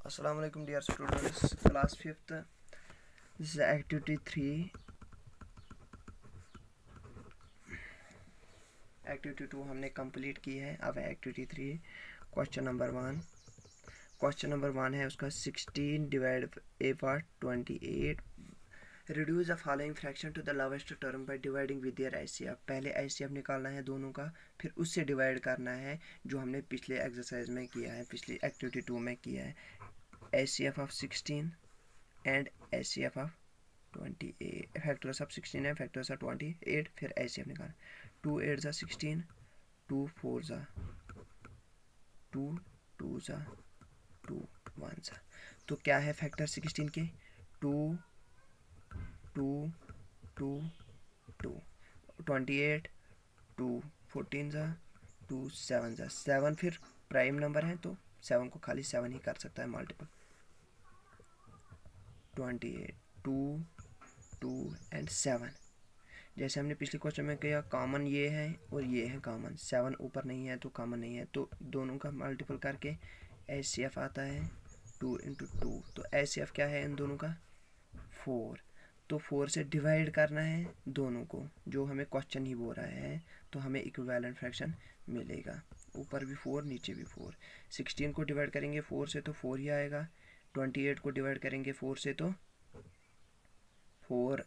Assalamu alaikum dear students, class 5th. This is activity 3. Activity 2 हमने complete की है. अब activity 3 question number 1. Question number 1 है उसका 16 divide a part 28. Reduce the following fraction to the lowest term by dividing with their ICF. पहले ICF निकालना है दोनों का, फिर उससे डिवाइड करना है जो हमने पिछले एक्सरसाइज में किया है, पिछली एक्टिविटी 2 में किया है. ICF of 16 and ICF of 28. Factors of 16 and factors of 28. फिर ICF निकाल. 2 8 16, 2 4 2, 2 2 1. तो क्या है फैक्टर 16 के? 2 2 2 2. 28 2 14 2 7 7. फिर प्राइम नंबर है तो 7 को खाली 7 ही कर सकता है मल्टीपल. 28 2 2 एंड 7. जैसे हमने पिछले क्वेश्चन में किया, कॉमन ये है और ये है कॉमन. 7 ऊपर नहीं है तो कॉमन नहीं है, तो दोनों का मल्टीपल करके HCF आता है 2 × 2. तो HCF क्या है इन दोनों का? 4. तो 4 से डिवाइड करना है दोनों को, जो हमें क्वेश्चन ही बोल रहा है, तो हमें इक्विवेलेंट फ्रैक्शन मिलेगा. ऊपर भी 4 नीचे भी 4. 16 को डिवाइड करेंगे 4 से तो 4 ही आएगा. 28 को डिवाइड करेंगे 4 से तो 4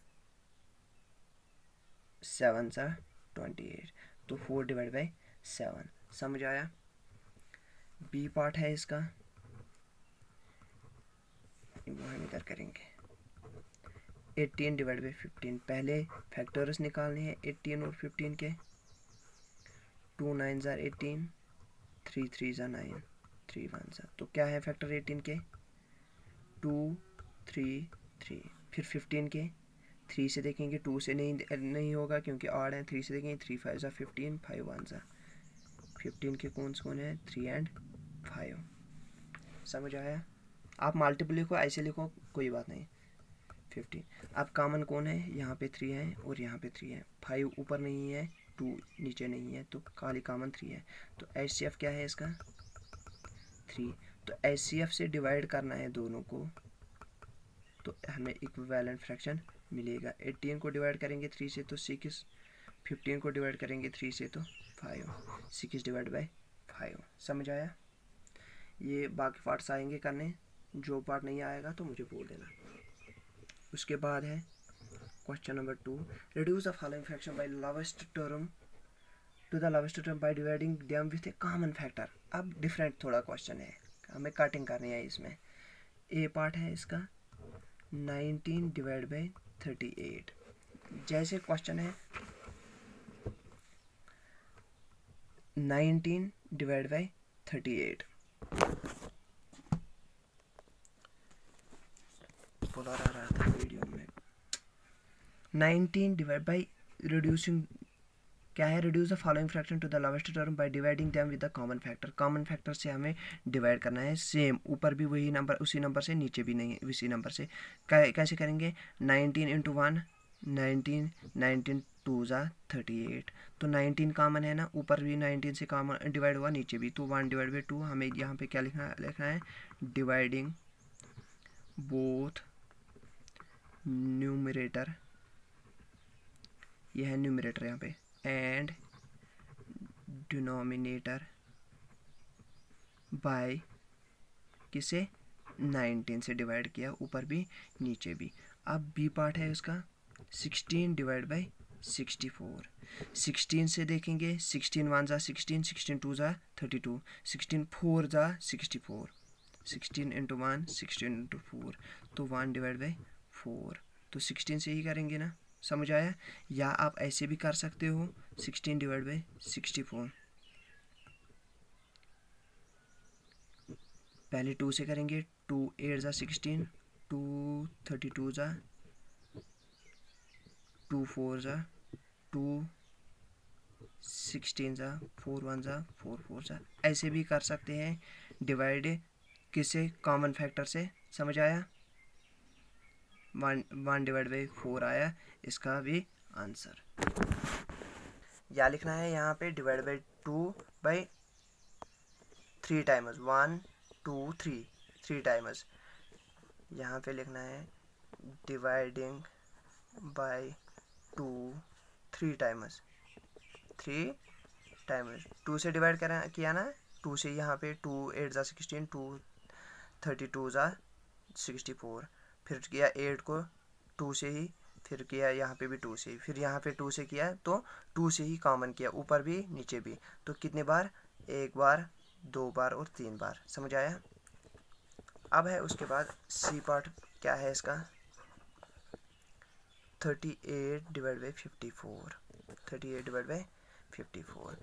7 28. तो 4 डिवाइड बाई 7. समझ आया? बी पार्ट है इसका, वो हम इधर करेंगे. 18 डिवाइड बाई 15. पहले फैक्टर्स निकालने हैं 18 और 15 के. 2 9 18, 3 3 9, 3 1. तो क्या है फैक्टर 18 के? 2 3 3. फिर 15 के 3 से देखेंगे, 2 से नहीं होगा क्योंकि ऑड है. 3 से देखेंगे 3 5 15, 5 1. 15 के कौन है? 3 एंड 5. समझ आया? आप मल्टीपल लिखो, ऐसे लिखो, कोई बात नहीं. 15. अब कॉमन कौन है? यहाँ पे 3 है और यहाँ पे 3 है. 5 ऊपर नहीं है, 2 नीचे नहीं है, तो खाली कॉमन 3 है. तो HCF क्या है इसका? 3. तो HCF से डिवाइड करना है दोनों को, तो हमें इक्विवेलेंट फ्रैक्शन मिलेगा. 18 को डिवाइड करेंगे 3 से तो 6. 15 को डिवाइड करेंगे 3 से तो 5. 6 डिवाइड बाई 5. समझ आया? ये बाकी पार्ट्स आएंगे करने, जो पार्ट नहीं आएगा तो मुझे बोल देना. उसके बाद है question number 2. Reduce the following fraction by lowest term to the lowest term by dividing them with a common factor. अब डिफरेंट थोड़ा क्वेश्चन है, हमें कटिंग करनी है इसमें. ए पार्ट है इसका 19 डिवाइड बाई 38. जैसे क्वेश्चन है 19 डिवाइड बाई 38. बोला रहा था वीडियो में. 19 डिवाइड बाई रिड्यूसिंग क्या है? Reduce the following fraction to the lowest term by dividing them with the common factor. Common factor से हमें डिवाइड करना है. सेम ऊपर भी वही नंबर, उसी नंबर से, नीचे भी नहीं उसी नंबर से. कैसे करेंगे? 19 × 1 19, 19 2 38. तो 19 कॉमन है ना, ऊपर भी 19 से कॉमन डिवाइड हुआ, नीचे भी. तो 1 डिवाइड बाई 2. हमें यहाँ पे क्या लिखना है? डिवाइडिंग बोथ न्यूमरेटर, यह है न्यूमरेटर यहाँ पे, एंड डिनोमिनेटर बाय किसे? 19 से डिवाइड किया, ऊपर भी नीचे भी. अब बी पार्ट है उसका 16 डिवाइड बाई 64. 16 से देखेंगे 16 1 16, 16 2 32, 16 4 64. 16 × 1 16 × 4. तो 1 डिवाइड बाई 4. तो 16 से ही करेंगे ना. समझ आया? या आप ऐसे भी कर सकते हो 16 डिवाइड बाई 64. पहले 2 से करेंगे. 2 8 16, 2 32 2 4 2 16 4 1 4 4. ऐसे भी कर सकते हैं डिवाइड किसे? कॉमन फैक्टर से. समझ आया? 1 डिवाइड बाई 4 आया इसका भी आंसर. या लिखना है यहाँ पे divide by 2 by 3 times. 1 2 3 3 times. यहाँ पे लिखना है डिवाइडिंग बाय 2 3 टाइम्स, 3 टाइम्स 2 से डिवाइड किया ना, 2 से यहाँ पे 2 8 जा 16, 2 32 जा 64, फिर किया 8 को 2 से ही, फिर किया यहाँ पे भी 2 से ही, फिर यहाँ पे 2 से किया तो 2 से ही कॉमन किया, ऊपर भी नीचे भी। तो कितने बार, 1 बार, 2 बार और 3 बार। समझ आया। अब है उसके बाद सी पार्ट, क्या है इसका, 38 डिवाइड बाई 54, 38 डिवाइड बाई 54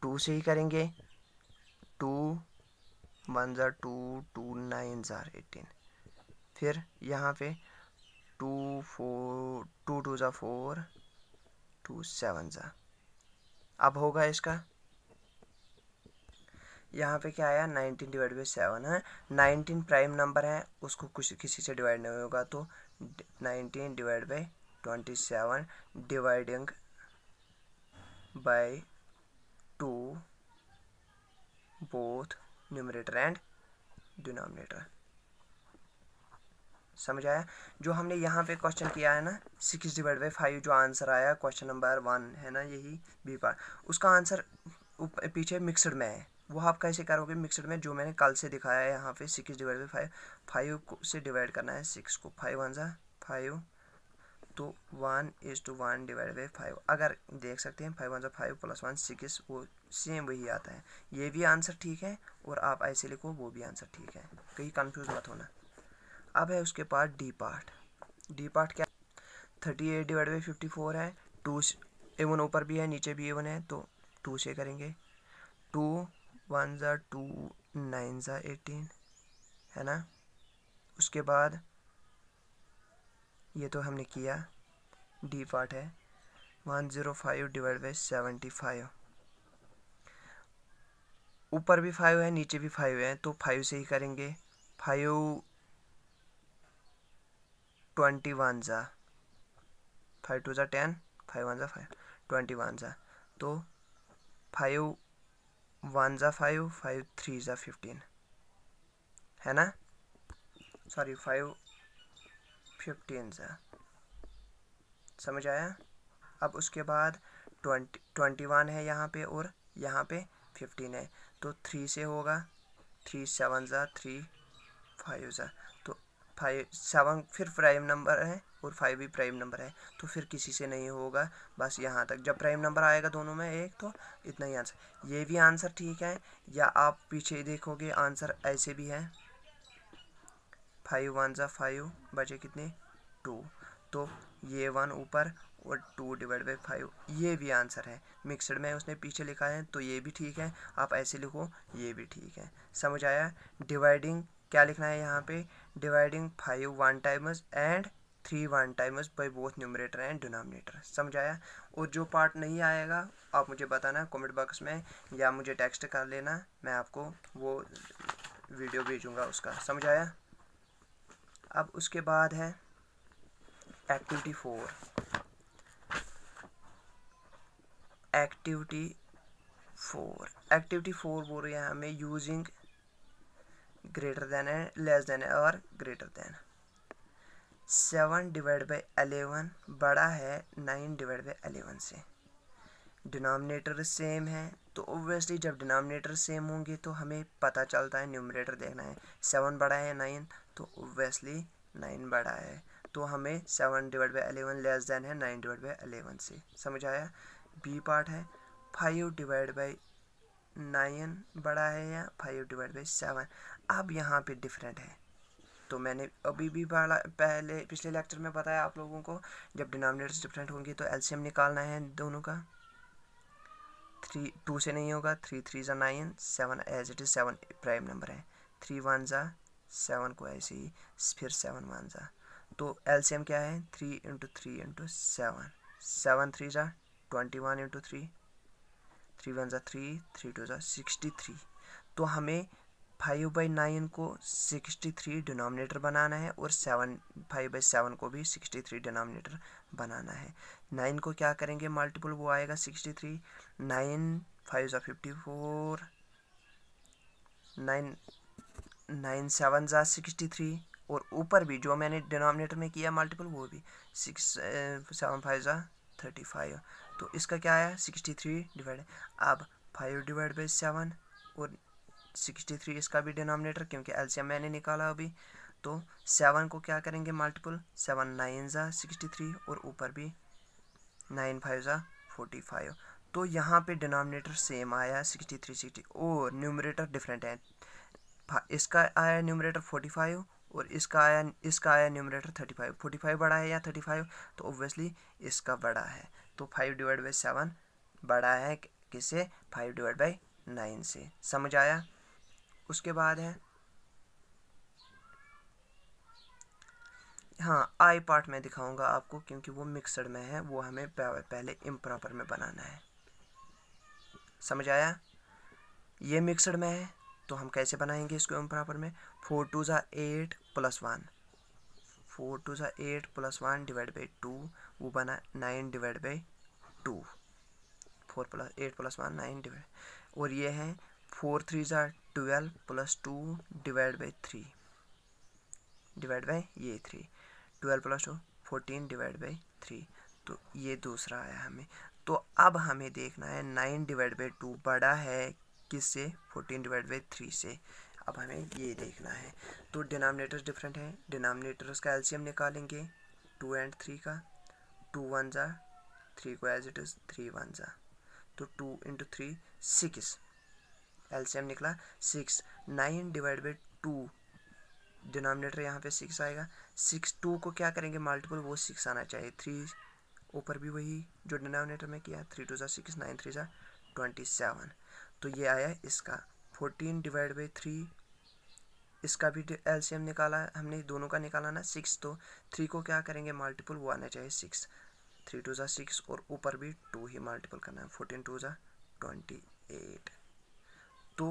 2 से ही करेंगे, 2 1 जार 2, 2 9 जार 18, फिर यहाँ पे 2 4 2 2 जार 4, 2 7 जार। अब होगा इसका, यहाँ पे क्या आया, 19 डिवाइड बाई 7 है, 19 प्राइम नंबर है, उसको कुछ किसी से डिवाइड नहीं होगा, तो 19 divide by 27 dividing by 2 both numerator and denominator. समझ आया। जो हमने यहाँ पे क्वेश्चन किया है ना 6 डिवाइड बाई 5, जो आंसर आया क्वेश्चन नंबर 1 है ना, यही बी पार्ट, उसका आंसर पीछे मिक्सड में है। वो आप कैसे करोगे मिक्सड में, जो मैंने कल से दिखाया है यहाँ पे 6 डिवाइड बाई 5, 5 से डिवाइड करना है 6 को, 5 1 जा 5, तो 1:1 डिवाइड बाई 5। अगर देख सकते हैं 5 1 जा 5 प्लस 1 6, वो सेम वही आता है। ये भी आंसर ठीक है और आप ऐसे लिखो वो भी आंसर ठीक है, कहीं कंफ्यूज मत होना। अब है उसके पास डी पार्ट। डी पार्ट क्या, 38 डिवाइड बाई 54 है, 2 A1 ऊपर भी है नीचे भी A1 है, तो 2 से करेंगे, 2 1 जा 2, 9 जा 18 है ना। उसके बाद ये तो हमने किया, डी पार्ट है 105 डिवाइड बाई 75, ऊपर भी 5 है नीचे भी 5 है, तो 5 से ही करेंगे, 5 21 जा 5 2 जा 10, 5 1 जा 5, 21 जा, तो 5 1 जा 5, 5 3 जा 15 है ना, सॉरी 5 15 जा। समझ आया। अब उसके बाद 21 है यहाँ पे और यहाँ पे 15 है, तो 3 से होगा, 3 7 जा 3 5 जा, तो 5 7 फिर प्राइम नंबर है और 5 भी प्राइम नंबर है, तो फिर किसी से नहीं होगा, बस यहाँ तक। जब प्राइम नंबर आएगा दोनों में एक, तो इतना ही आंसर। ये भी आंसर ठीक है, या आप पीछे देखोगे आंसर ऐसे भी है, 5 1 जा 5 बचे कितने 2, तो ये 1 ऊपर और 2 डिवाइड बाई 5, ये भी आंसर है। मिक्सड में उसने पीछे लिखा है तो ये भी ठीक है, आप ऐसे लिखो ये भी ठीक है। समझ आया। डिवाइडिंग क्या लिखना है यहाँ पे, dividing 5 1 times and 3 1 times by both numerator and denominator. समझ आया। और जो पार्ट नहीं आएगा आप मुझे बताना कमेंट बॉक्स में, या मुझे टेक्स्ट कर लेना, मैं आपको वो वीडियो भेजूँगा उसका। समझ आया। अब उसके बाद है एक्टिविटी 4। एक्टिविटी 4 बोल रहे हैं हमें यूजिंग ग्रेटर देन है, लेस देन है और ग्रेटर देन। 7 डिवाइड बाई 11 बड़ा है 9 डिवाइड बाई 11 से। डिनोमिनेटर सेम है, तो ओब्वियसली जब डिनोमिनेटर सेम होंगे तो हमें पता चलता है न्यूमरेटर देखना है। 7 बड़ा है 9, तो ओब्वियसली 9 बड़ा है, तो हमें 7 डिवाइड बाई 11 लेस देन है 9 डिवाइड बाई 11 से। समझ आया। बी पार्ट है 5 डिवाइड बाई 9 बड़ा है या 5 डिवाइड बाई 7। अब यहाँ पे डिफरेंट है, तो मैंने अभी भी पहले पिछले लेक्चर में बताया आप लोगों को, जब डिनोमिनेटर्स डिफरेंट होंगे तो एलसीएम निकालना है दोनों का। 3 2 से नहीं होगा, 3 3 जा 9, 7 as it is 7 prime number है, 3 1 जा 7 को ऐसे ही, फिर 7 1 जा, तो एलसीएम क्या है 3 इंटू 3 इंटू 7, 7 3 जा 21 इंटू 3, 3 1 जा 3, 3 2 जा 63। तो हमें 5 बाई 9 को 63 डिनोमिनेटर बनाना है और 5 बाई 7 को भी 63 डिनोमिनेटर बनाना है। 9 को क्या करेंगे मल्टीपल, वो आएगा 63, 9 5 जा 54, 9 9 7 ज़ा 63 और ऊपर भी जो मैंने डिनोमिनेटर में किया मल्टीपल वो भी 6 7 5 ज़ा 35। तो इसका क्या आया 63 डिवाइड। अब 5 डिवाइड बाई 7 और 63 इसका भी डिनोमिनेटर क्योंकि एलसीएम मैंने निकाला अभी। तो 7 को क्या करेंगे मल्टीपल 7 9 ज़ा 63 और ऊपर भी 9 5 ज़ा 45। तो यहाँ पे डिनोमिनेटर सेम आया 63 60 और न्यूमरेटर डिफरेंट है। इसका आया न्यूमरेटर 45 और इसका आया न्यूमरेटर 35। 45 बड़ा है या 35? तो ऑब्वियसली इसका बड़ा है। तो 5 डिवाइड बाई 7 बड़ा है किससे 5 डिवाइड बाई 9 से। समझ आया। उसके बाद है हाँ आई पार्ट में दिखाऊंगा आपको क्योंकि वो मिक्सड में है, वो हमें पहले इम्प्रॉपर में बनाना है। समझ आया। ये मिक्सड में है तो हम कैसे बनाएंगे इसको इम्प्रॉपर में। 4 2 ज़ा 8 प्लस 1 4 2 ज़ा 8 प्लस 1 डिवाइड बाई 2 वो बना 9 divide by 2। 4 plus 8 plus 1 9 divide. और ये है 4 3 ज़ा 12 plus 2 divide by 3 divide by ये 3 12 प्लस 2 14 डिवाइड बाई 3। तो ये दूसरा आया हमें। तो अब हमें देखना है 9 डिवाइड बाई 2 बड़ा है किससे 14 डिवाइड बाई 3 से। अब हमें ये देखना है। तो डिनोमिनेटर्स डिफरेंट हैं, डिनोमिनेटर्स का एलसीएम निकालेंगे 2 और 3 का। 2 1 ज़ा 3 को एज इट इज़ 3 1 ज़ा। तो 2 इंटू 3 6 एलसीएम निकला 6। 9 डिवाइड बाई 2 डिनोमिनेटर यहाँ पे 6 आएगा। 6 2 को क्या करेंगे मल्टीपल वो 6 आना चाहिए। 3 ऊपर भी वही जो डिनोमिनेटर में किया 3 2 ज़ा 6 9 3 ज़ा 27। तो ये आया इसका 14 डिवाइड बाई 3। इसका भी एलसीएम निकाला हमने, दोनों का निकाला ना 6। तो 3 को क्या करेंगे मल्टीपल वो आना चाहिए 6। 3 2 ज़ा 6 और ऊपर भी 2 ही मल्टीपल करना है। 14 2 ज़ा 28। तो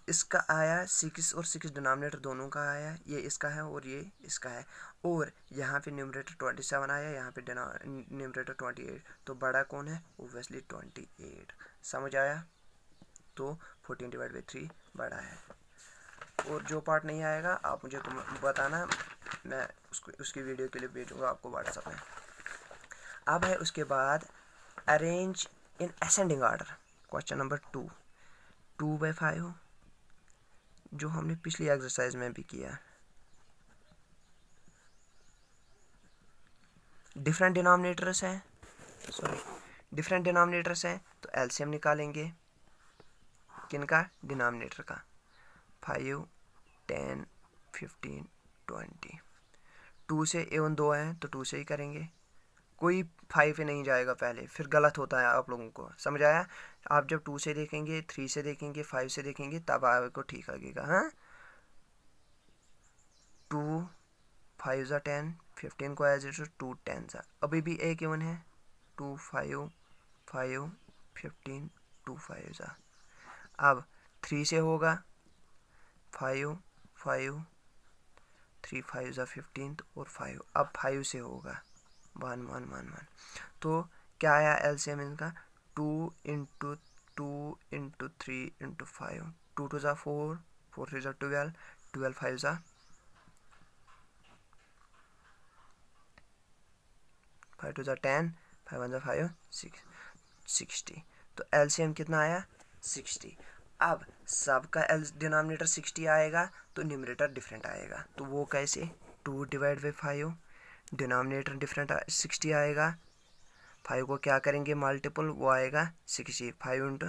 इसका आया 6 और 6 डिनोमिनेटर दोनों का आया। ये इसका है और ये इसका है। और यहाँ पे न्यूमरेटर 27 आया, यहाँ पे न्यूमरेटर 28। तो बड़ा कौन है ओब्वियसली 28। समझ आया। तो 14 डिवाइड बाई 3 बड़ा है। और जो पार्ट नहीं आएगा आप मुझे बताना, मैं उसकी वीडियो के लिए भेजूँगा आपको व्हाट्सएप में। अब है उसके बाद arrange in ascending order. Question number 2 by 5 जो हमने पिछली एक्सरसाइज में भी किया। डिफरेंट डिनोमिनेटर्स हैं तो एलसीएम निकालेंगे किनका डिनोमिनेटर का। 5 10 15 20। 2 से एवन 2 है तो 2 से ही करेंगे, कोई 5 ही नहीं जाएगा पहले, फिर गलत होता है आप लोगों को। समझ आया। आप जब 2 से देखेंगे 3 से देखेंगे 5 से देखेंगे तब आपको ठीक लगेगा। हाँ 2 5 ज़ा 10 15 को एज इट 2 10 ज़ा अभी भी एक इवन है 2 5 5 15 2 5 ज़ा। अब 3 से होगा 5 5 3 5 ज़ा 15 और 5। अब 5 से होगा 1 1 1 1। तो क्या आया एलसीएम इनका 2 इंटू 2 इंटू 3 इंटू 5। 2 2 ज़ा 4 4 3 ज़ा 12 12 5 ज़ा 5 2 ज़ा 10 5 1 ज़ा 5 6 60। तो एलसीएम कितना आया 60। अब सबका डिनोमिनेटर 60 आएगा तो न्यूमरेटर डिफरेंट आएगा। तो वो कैसे 2 डिवाइड बाई 5 डिनोमिनेटर डिफरेंट 60 आएगा। 5 को क्या करेंगे मल्टीपल वो आएगा 60। 5 इंटू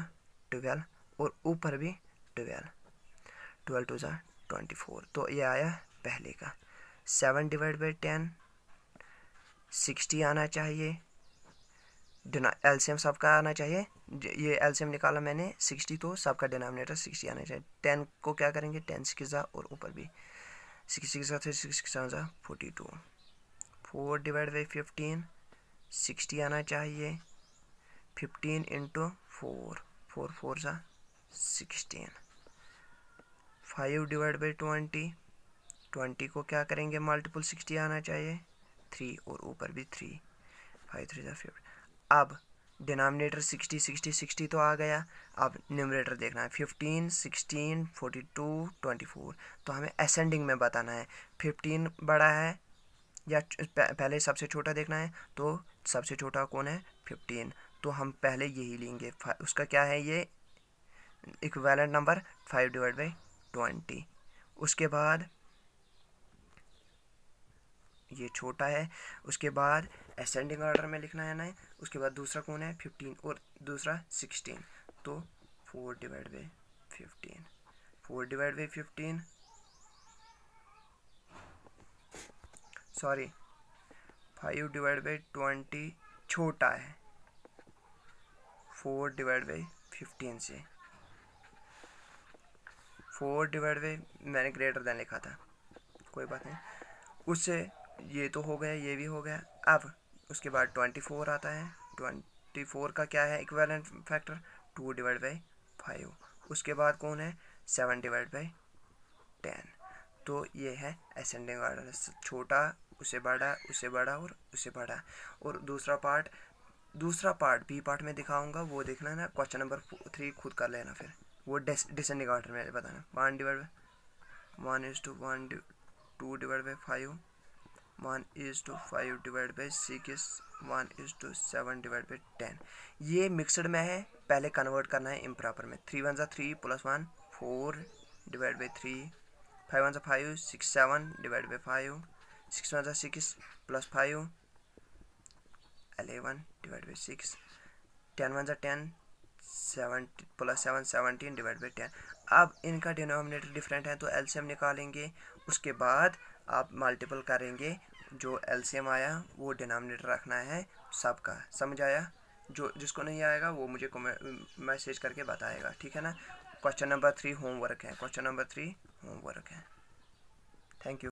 12 और ऊपर भी 12 12 2 ज़ा 24। तो ये आया पहले का। 7 डिवाइड बाई 10 60 आना चाहिए। एलसीएम सबका आना चाहिए। ये एलसीएम निकाला मैंने 60 तो सबका डिनोमिनेटर 60 आना चाहिए। 10 को क्या करेंगे 10 6 ज़ा और ऊपर भी 6 ज़ा 6 ज़ा 42। 4 डिवाइड बाई 15 60 आना चाहिए। 15 इंटू 4 4 4 ज़ा 16। 5 डिवाइड बाई 20 20 को क्या करेंगे मल्टीपल 60 आना चाहिए 3 और ऊपर भी 3 5 3 ज़ा 50। अब डिनोमिनेटर 60 60 60 तो आ गया। अब न्यूमरेटर देखना है 15 16 42 24। तो हमें असेंडिंग में बताना है 15 बड़ा है या पहले सबसे छोटा देखना है। तो सबसे छोटा कौन है 15, तो हम पहले यही लेंगे। उसका क्या है ये इक्विवेलेंट नंबर 5/20। उसके बाद ये छोटा है। उसके बाद असेंडिंग ऑर्डर में लिखना है ना। उसके बाद दूसरा कौन है 15 और दूसरा 16। तो 4/15 4/15 सॉरी 5/20 छोटा है 4/15 से। 4/ मैंने ग्रेटर देन लिखा था, कोई बात नहीं। उससे ये तो हो गया, ये भी हो गया। अब उसके बाद 24 आता है। 24 का क्या है इक्विवेलेंट फैक्टर 2/5। उसके बाद कौन है 7/10। तो ये है असेंडिंग ऑर्डर, छोटा उससे बड़ा उससे बड़ा और उससे बड़ा। और दूसरा पार्ट बी पार्ट में दिखाऊंगा, वो देखना ना। क्वेश्चन नंबर 3 खुद कर लेना, फिर वो डिसेंडिंग ऑर्डर में बताना। 1/1 2/5 1/5/6 1/7/10। ये मिक्सड में है, पहले कन्वर्ट करना है इम्प्रॉपर में। 3 1 3 + 1 4/3 5 1 5 6 7/5 6 1 6 + 5 11/6 10 1 10 7 + 7 17/10। अब इनका डिनोमिनेटर डिफरेंट है तो एलसीएम निकालेंगे। उसके बाद आप मल्टीपल करेंगे, जो एलसीएम आया वो डिनोमिनेटर रखना है सबका। समझ आया? जो जिसको नहीं आएगा वो मुझे मैसेज करके बताएगा, ठीक है ना। क्वेश्चन नंबर 3 होमवर्क है। Thank you.